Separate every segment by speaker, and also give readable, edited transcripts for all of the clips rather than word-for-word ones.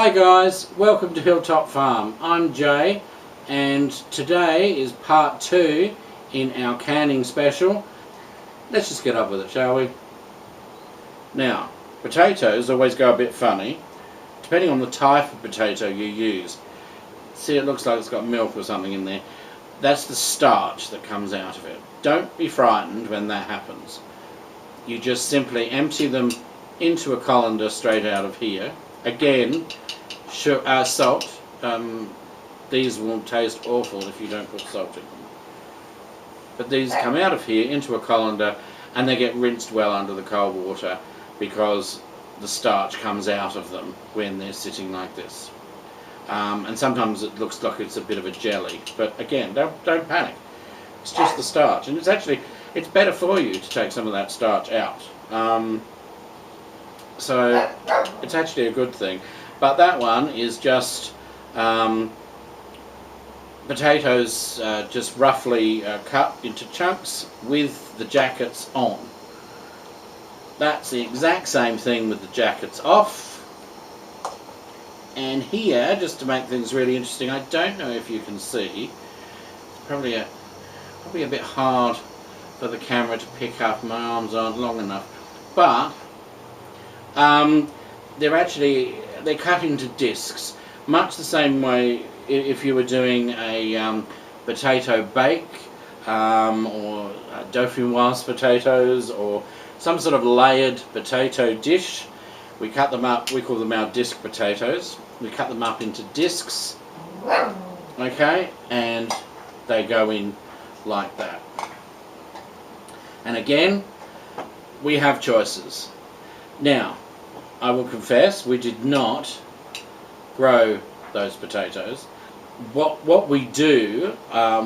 Speaker 1: Hi guys, welcome to Hilltop Farm. I'm Jay and today is part 2 in our canning special. Let's just get up with it, shall we? Now, potatoes always go a bit funny depending on the type of potato you use. See, it looks like it's got milk or something in there. That's the starch that comes out of it. Don't be frightened when that happens. You just simply empty them into a colander straight out of here. Again, salt. These will taste awful if you don't put salt in them. But these come out of here into a colander and they get rinsed well under the cold water because the starch comes out of them when they're sitting like this. And sometimes it looks like it's a bit of a jelly, but again, don't panic. It's just the starch, and it's better for you to take some of that starch out. So it's actually a good thing. But that one is just potatoes just roughly cut into chunks with the jackets on. That's the exact same thing with the jackets off. And here, just to make things really interesting, I don't know if you can see, it's probably a bit hard for the camera to pick up, my arms aren't long enough, but they're cut into discs, much the same way if you were doing a potato bake or dauphinoise potatoes or some sort of layered potato dish. We cut them up, we call them our disc potatoes. We cut them up into discs, okay, and they go in like that. And again, we have choices. Now, I will confess, we did not grow those potatoes. What we do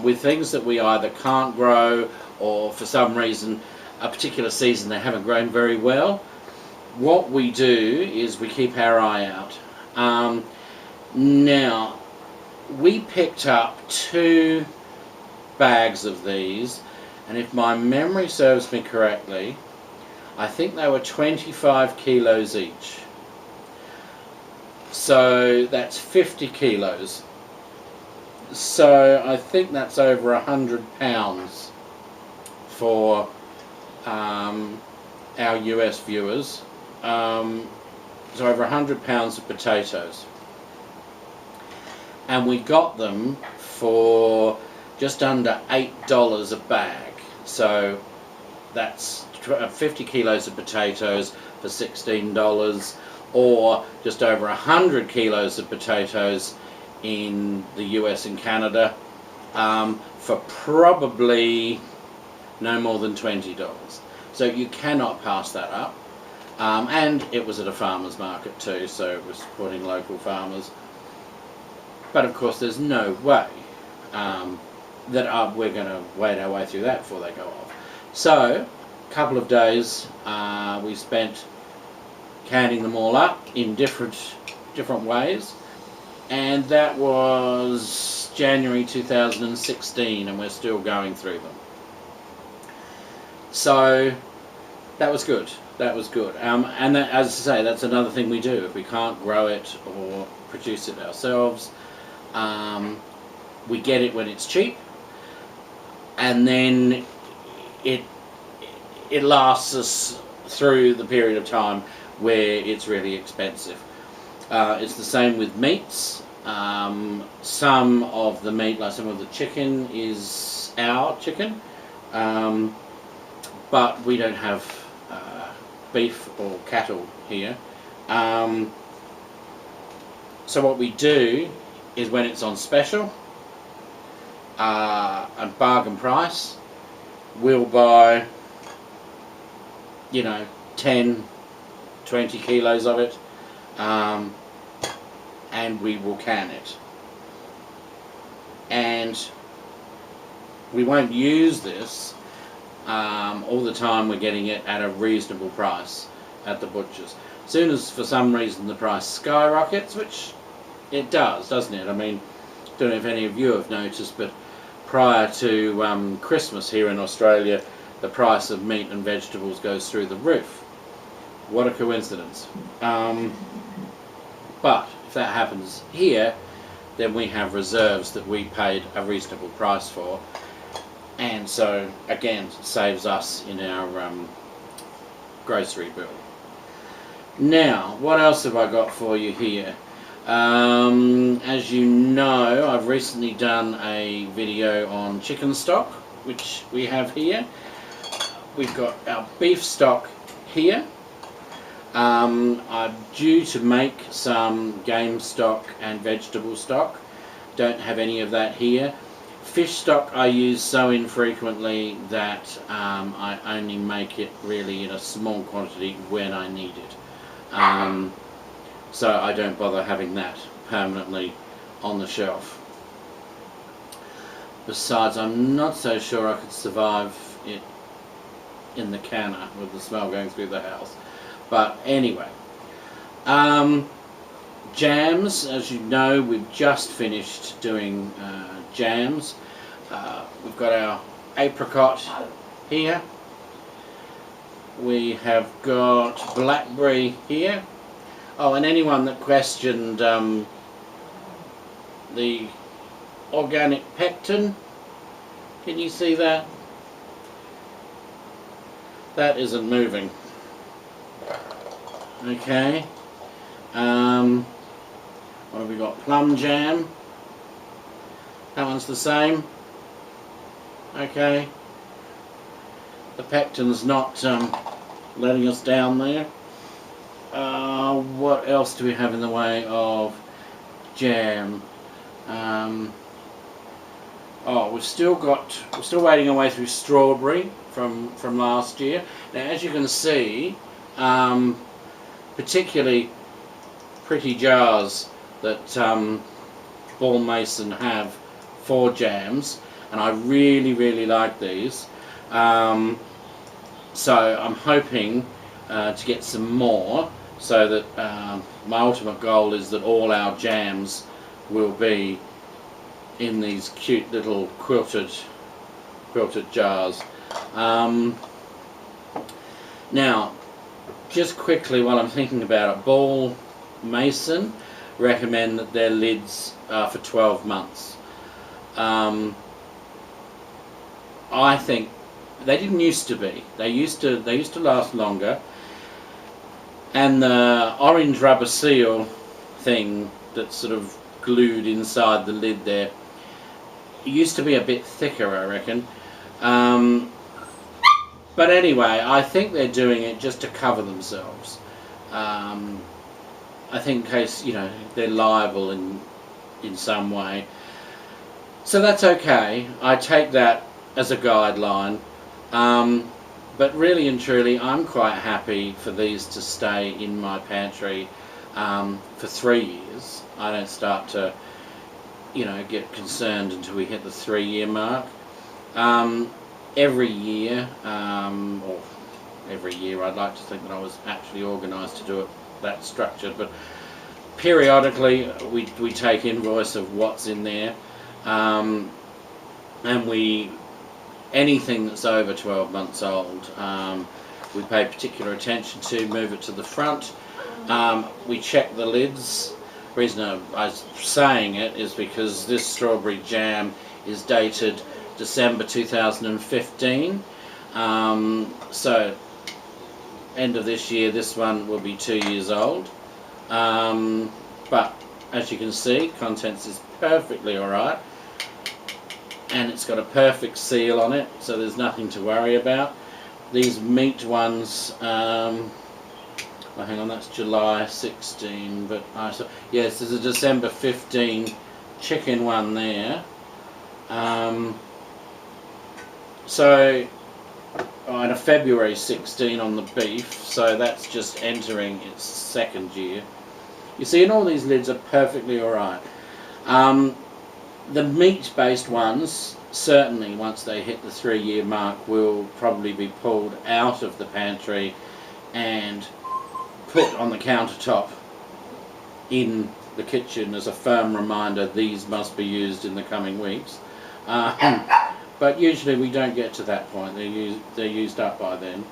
Speaker 1: with things that we either can't grow or for some reason, a particular season they haven't grown very well, what we do is we keep our eye out. Now, we picked up 2 bags of these, and if my memory serves me correctly, I think they were 25 kilos each. So that's 50 kilos. So I think that's over 100 pounds for our US viewers. So over 100 pounds of potatoes. And we got them for just under $8 a bag. So that's 50 kilos of potatoes for $16, or just over 100 kilos of potatoes in the US and Canada for probably no more than $20. So you cannot pass that up. And it was at a farmer's market too, so it was supporting local farmers. But of course there's no way that we're going to wade our way through that before they go off. So a couple of days we spent canning them all up in different ways, and that was January 2016, and we're still going through them. So that was good. That was good. And that, as I say, that's another thing we do. If we can't grow it or produce it ourselves, we get it when it's cheap, and then it lasts us through the period of time where it's really expensive. It's the same with meats. Some of the meat, like some of the chicken, is our chicken, but we don't have beef or cattle here. So what we do is when it's on special, a bargain price, we'll buy, 10, 20 kilos of it, and we will can it. And we won't use this all the time. We're getting it at a reasonable price at the butchers. As soon as for some reason the price skyrockets, which it does, doesn't it? I mean, don't know if any of you have noticed, but prior to Christmas here in Australia, the price of meat and vegetables goes through the roof. What a coincidence. But that happens here, then we have reserves that we paid a reasonable price for, and so again saves us in our grocery bill. Now, what else have I got for you here? As you know, I've recently done a video on chicken stock, which we have here. We've got our beef stock here. I'm due to make some game stock and vegetable stock. Don't have any of that here. Fish stock I use so infrequently that I only make it really in a small quantity when I need it. So I don't bother having that permanently on the shelf. Besides, I'm not so sure I could survive it in the canner with the smell going through the house. But anyway, jams, as you know, we've just finished doing jams. We've got our apricot here. We have got blackberry here. Oh, and anyone that questioned the organic pectin, can you see that? That isn't moving. Okay. What have we got? Plum jam. That one's the same. Okay. The pectin's not letting us down there. What else do we have in the way of jam? We're still wading our way through strawberry from last year. Now, as you can see, particularly pretty jars that Ball Mason have for jams, and I really like these. So I'm hoping to get some more, so that my ultimate goal is that all our jams will be in these cute little quilted jars. Now, just quickly while I'm thinking about it, Ball Mason recommend that their lids are for 12 months. I think they didn't used to be. They used to last longer. And the orange rubber seal thing that's sort of glued inside the lid there used to be a bit thicker, I reckon. But anyway, I think they're doing it just to cover themselves. I think in case, they're liable in some way. So that's okay. I take that as a guideline. But really and truly, I'm quite happy for these to stay in my pantry for 3 years. I don't start to, get concerned until we hit the 3-year mark. Every year, or every year, I'd like to think that I was actually organised to do it that structured, but periodically we take invoice of what's in there, and anything that's over 12 months old, we pay particular attention to, move it to the front. We check the lids. The reason I was saying it is because this strawberry jam is dated December 2015. So end of this year, this one will be 2 years old. But as you can see, contents is perfectly alright. And it's got a perfect seal on it, so there's nothing to worry about. These meat ones, hang on, that's July 16, but yes, there's a December 15 chicken one there. And a February 16 on the beef, so that's just entering its 2nd year. You see, and all these lids are perfectly alright. The meat-based ones, certainly once they hit the 3-year mark, will probably be pulled out of the pantry and put on the countertop in the kitchen as a firm reminder these must be used in the coming weeks. But usually we don't get to that point. They're used up by then.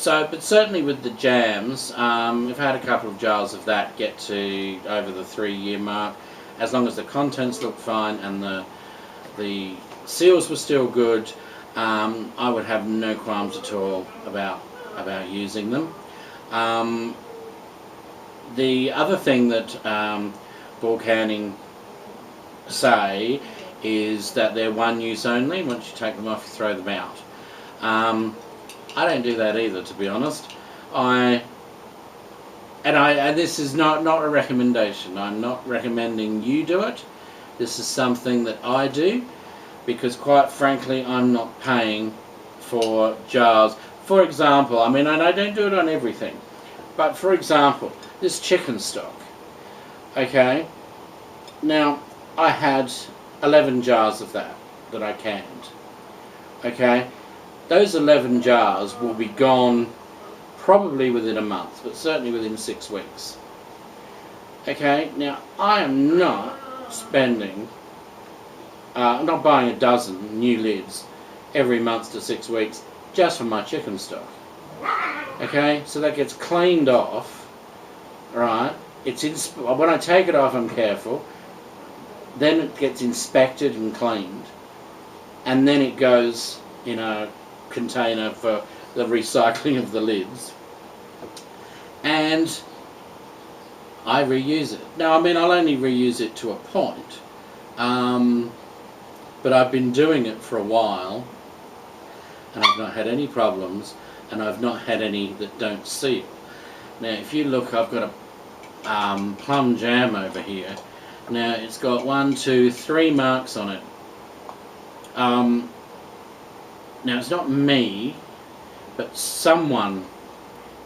Speaker 1: But certainly with the jams, we've had a couple of jars of that get to over the 3-year mark. As long as the contents look fine and the seals were still good, I would have no qualms at all about using them. The other thing that ball canning say is that they're one use only. Once you take them off, you throw them out. I don't do that either, to be honest. And this is not a recommendation. I'm not recommending you do it. This is something that I do because, quite frankly, I'm not paying for jars. For example, I mean, and I don't do it on everything, but for example, this chicken stock. Okay, now I had 11 jars of that I canned. Okay, those 11 jars will be gone probably within a month, but certainly within 6 weeks. Okay, now I am not spending, I'm not buying a dozen new lids every month to 6 weeks just for my chicken stock. Okay, so that gets cleaned off, right? When I take it off, I'm careful. Then it gets inspected and cleaned, and then it goes in a container for the recycling of the lids, and I reuse it. Now, I mean, I'll only reuse it to a point, but I've been doing it for a while, and I've not had any problems, and I've not had any that don't seal. Now, if you look, I've got a plum jam over here. Now, it's got 1, 2, 3 marks on it. Now, it's not me, but someone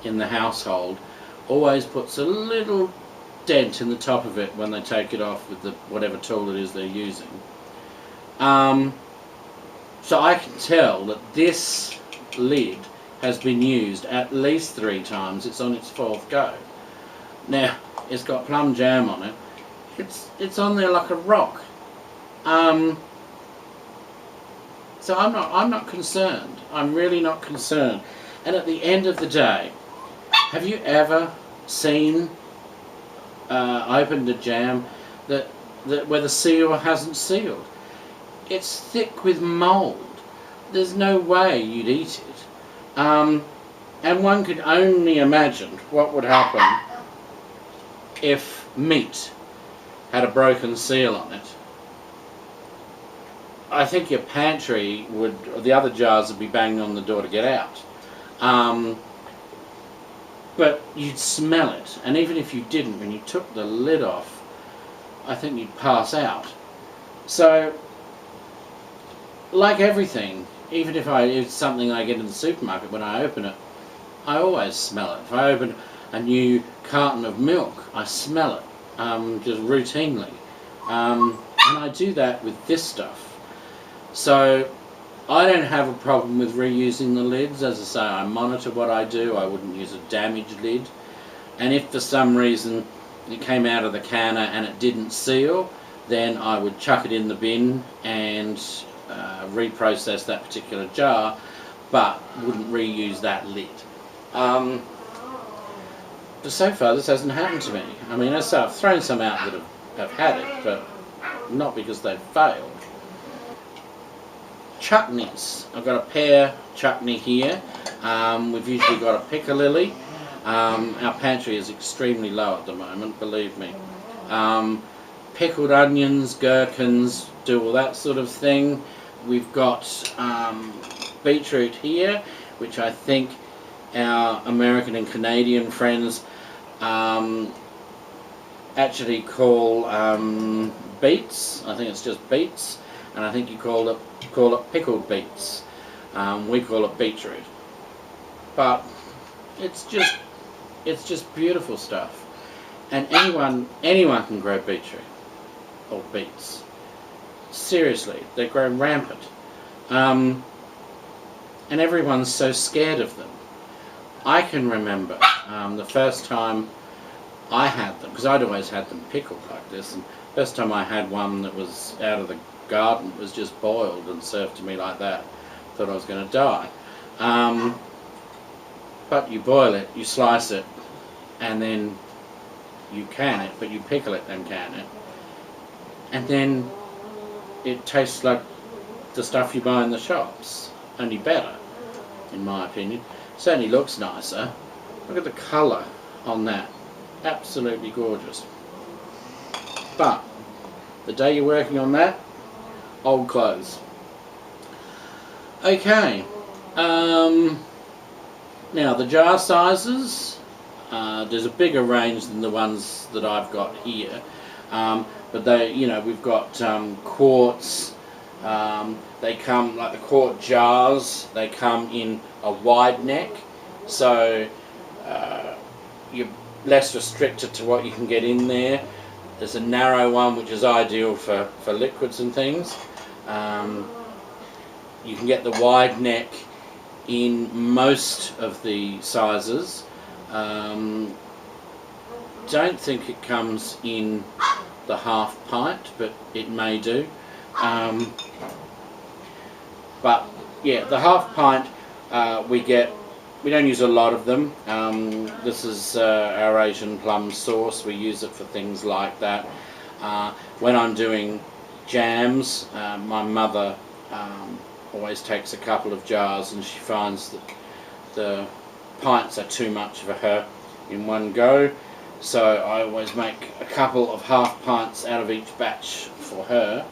Speaker 1: in the household always puts a little dent in the top of it when they take it off with whatever tool it is they're using. So I can tell that this lid has been used at least 3 times. It's on its 4th go. Now, it's got plum jam on it. It's on there like a rock. So I'm not concerned. I'm really not concerned. And at the end of the day, have you ever seen opened a jam that where the seal hasn't sealed? It's thick with mould. There's no way you'd eat it. And one could only imagine what would happen if meat had a broken seal on it. I think your pantry the other jars would be banging on the door to get out. But you'd smell it, and even if you didn't, when you took the lid off, I think you'd pass out. So, like everything, even if it's something I get in the supermarket, when I open it, I always smell it. If I open a new carton of milk, I smell it, just routinely. And I do that with this stuff. So I don't have a problem with reusing the lids. As I say, I monitor what I do. I wouldn't use a damaged lid. And if for some reason it came out of the canner and it didn't seal, then I would chuck it in the bin and reprocess that particular jar, but wouldn't reuse that lid. But so far this hasn't happened to me. I mean, as I say, I've thrown some out that have had it, but not because they've failed. Chutneys. I've got a pear chutney here. We've usually got a piccalilli. Our pantry is extremely low at the moment, believe me. Pickled onions, gherkins, do all that sort of thing. We've got beetroot here, which I think our American and Canadian friends actually call beets. I think it's just beets, and I think you call it pickled beets. We call it beetroot, but it's just beautiful stuff. And anyone can grow beetroot or beets. Seriously, they grow rampant, and everyone's so scared of them. I can remember the first time I had them, because I'd always had them pickled like this, and the first time I had one that was out of the garden, was just boiled and served to me like that. Thought I was going to die. but you boil it, you slice it, and then you can it, but you pickle it and can it, and then it tastes like the stuff you buy in the shops, only better, in my opinion. Certainly looks nicer. Look at the colour on that, absolutely gorgeous. But the day you're working on that, old clothes. Okay, now the jar sizes, there's a bigger range than the ones that I've got here, but they, we've got quarts. They come, like the quart jars, they come in a wide neck, so you're less restricted to what you can get in there. There's a narrow one which is ideal for liquids and things. You can get the wide neck in most of the sizes. Don't think it comes in the half pint, but it may do. But yeah, the half pint we don't use a lot of them. This is our Asian plum sauce. We use it for things like that. When I'm doing jams, my mother always takes a couple of jars, and she finds that the pints are too much for her in one go. So I always make a couple of half pints out of each batch for her.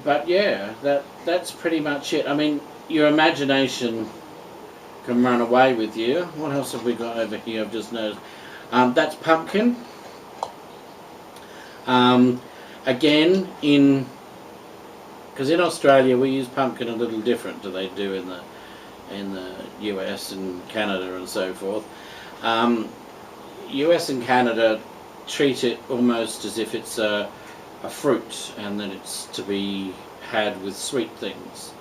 Speaker 1: But yeah, that's pretty much it. I mean, your imagination can run away with you. What else have we got over here? I've just noticed. That's pumpkin. Again, because in Australia we use pumpkin a little different to they do in the US and Canada and so forth. US and Canada treat it almost as if it's a fruit, and that it's to be had with sweet things.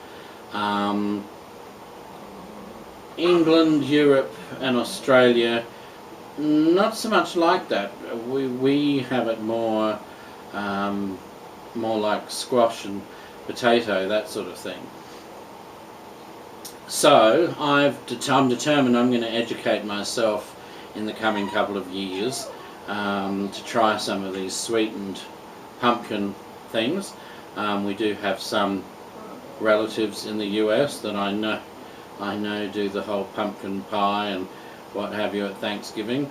Speaker 1: England, Europe and Australia, not so much like that. We have it more like squash and potato, that sort of thing. So I'm determined I'm going to educate myself in the coming couple of years to try some of these sweetened pumpkin things. We do have some relatives in the US that I know do the whole pumpkin pie and what have you at Thanksgiving.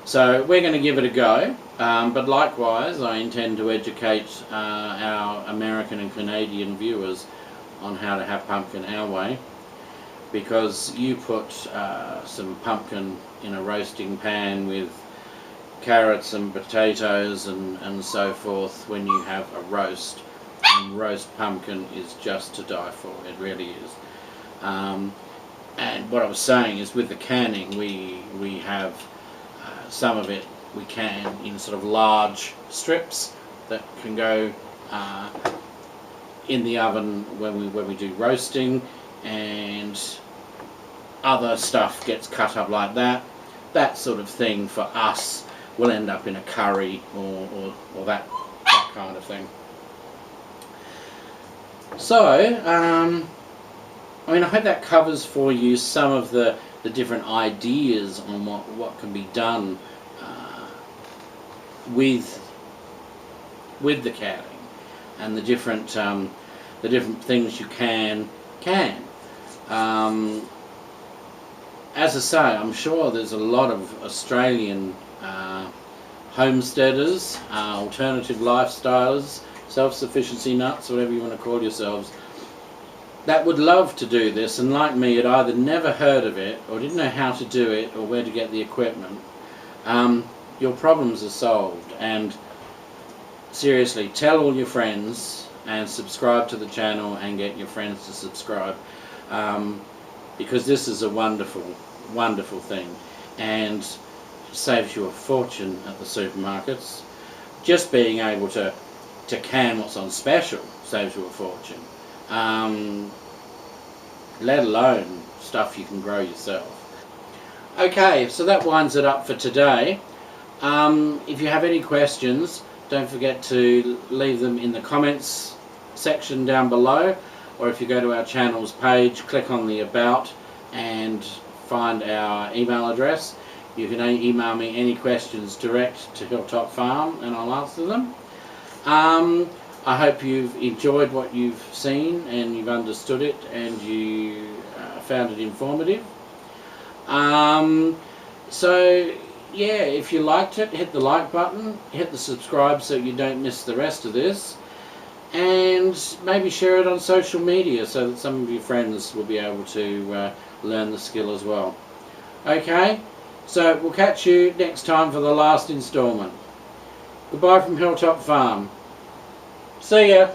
Speaker 1: So we're going to give it a go, but likewise I intend to educate our American and Canadian viewers on how to have pumpkin our way, because you put some pumpkin in a roasting pan with carrots and potatoes and so forth when you have a roast, and roast pumpkin is just to die for. It really is. And what I was saying is, with the canning, we have some of it we can in sort of large strips that can go in the oven when we do roasting, and other stuff gets cut up like that. That sort of thing for us will end up in a curry or that kind of thing. So I mean, I hope that covers for you some of the different ideas on what can be done with the canning, and the different things you can. As I say, I'm sure there's a lot of Australian homesteaders, alternative lifestylers, self-sufficiency nuts, whatever you want to call yourselves, that would love to do this, and like me, had either never heard of it, or didn't know how to do it, or where to get the equipment. Your problems are solved, and seriously, tell all your friends and subscribe to the channel and get your friends to subscribe, because this is a wonderful, wonderful thing, and saves you a fortune at the supermarkets. Just being able to can what's on special saves you a fortune. Let alone stuff you can grow yourself. Okay, so that winds it up for today. If you have any questions, don't forget to leave them in the comments section down below. or if you go to our channel's page, click on the About and find our email address. You can email me any questions direct to Hilltop Farm and I'll answer them. I hope you've enjoyed what you've seen and you've understood it and you found it informative. So yeah, if you liked it, hit the like button, hit the subscribe so you don't miss the rest of this, and maybe share it on social media so that some of your friends will be able to learn the skill as well. Okay, so we'll catch you next time for the last instalment. Goodbye from Hilltop Farm. See ya.